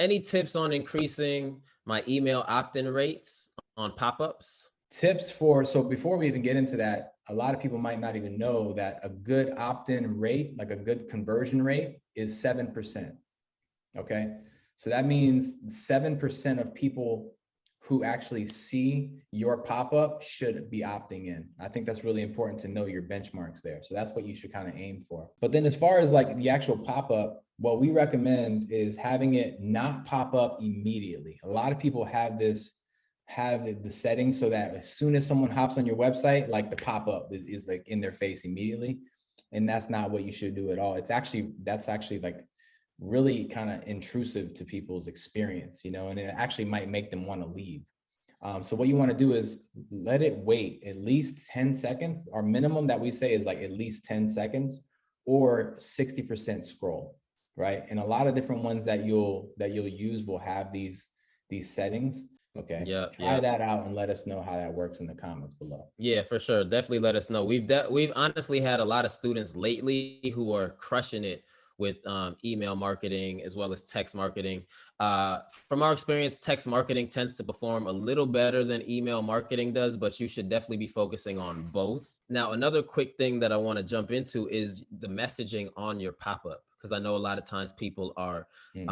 any tips on increasing my email opt-in rates on pop-ups? Tips for, so before we even get into that, a lot of people might not even know that a good opt-in rate, like a good conversion rate, is 7%. Okay. So that means 7% of people who actually see your pop-up should be opting in. I think that's really important to know your benchmarks there. So that's what you should kind of aim for. But then as far as like the actual pop-up, what we recommend is having it not pop up immediately. A lot of people have the settings so that as soon as someone hops on your website, like the pop-up is like in their face immediately. And that's not what you should do at all. That's actually like really kind of intrusive to people's experience, and it actually might make them want to leave. So what you want to do is let it wait at least 10 seconds. Our minimum that we say is like at least 10 seconds or 60% scroll, right? And a lot of different ones that you'll use will have these settings. Okay. Yeah. Try that out and let us know how that works in the comments below. Yeah, for sure. Definitely let us know. We've honestly had a lot of students lately who are crushing it with email marketing as well as text marketing. From our experience, text marketing tends to perform a little better than email marketing does, but you should definitely be focusing on both. Now, another quick thing that I want to jump into is the messaging on your pop-up, because I know a lot of times people are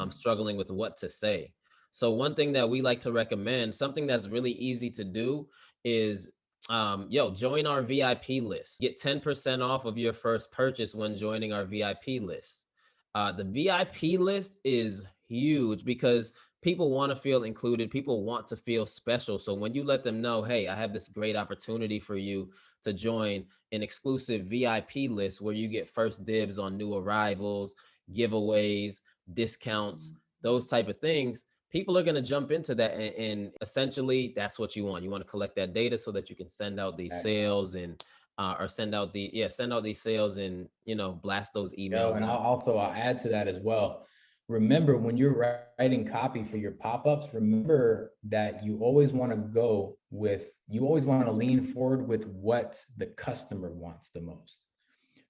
struggling with what to say. So one thing that we like to recommend, something that's really easy to do, is join our VIP list. Get 10% off of your first purchase when joining our VIP list. The VIP list is huge because people want to feel included. People want to feel special. So when you let them know, hey, I have this great opportunity for you to join an exclusive VIP list where you get first dibs on new arrivals, giveaways, discounts, those type of things, people are going to jump into that. And essentially that's what you want. You want to collect that data so that you can send out these sales and or send out these sales and, blast those emails. And I'll add to that as well. Remember, when you're writing copy for your pop-ups, remember that you always want to lean forward with what the customer wants the most,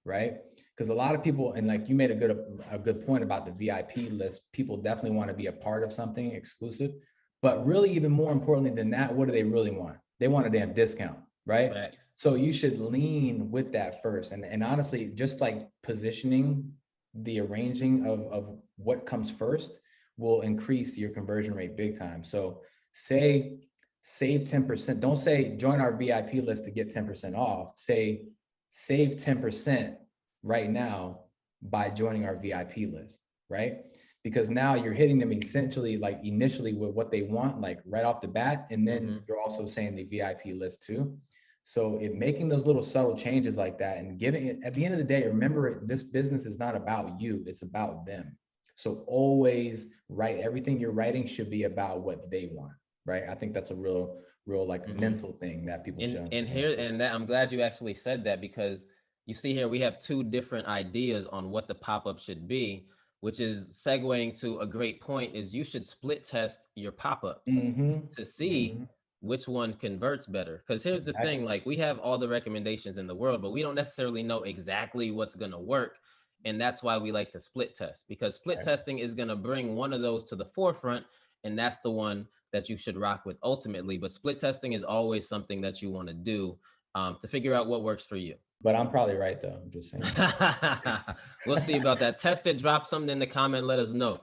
right? Because a lot of people, and like you made a good point about the VIP list, people definitely want to be a part of something exclusive, but really even more importantly than that, what do they really want? They want a damn discount, right? So you should lean with that first. And honestly, just like positioning the arranging of what comes first will increase your conversion rate big time. So say save 10%. Don't say join our VIP list to get 10% off. Say save 10% right now by joining our VIP list, right? Because now you're hitting them essentially like initially with what they want, like right off the bat. And then you're also saying the VIP list too. So making those little subtle changes like that and giving it, at the end of the day, remember, this business is not about you, it's about them. So always write, everything you're writing should be about what they want, right? I think that's a real like mental thing that people should understand. And that I'm glad you actually said that, because you see here, we have two different ideas on what the pop-up should be, which is segueing to a great point, is you should split test your pop-ups to see which one converts better. Because here's the thing, like we have all the recommendations in the world, but we don't necessarily know exactly what's going to work. And that's why we like to split test, because split testing is going to bring one of those to the forefront. And that's the one that you should rock with ultimately. But split testing is always something that you want to do to figure out what works for you. But I'm probably right though. I'm just saying. We'll see about that. Test it, drop something in the comment, let us know.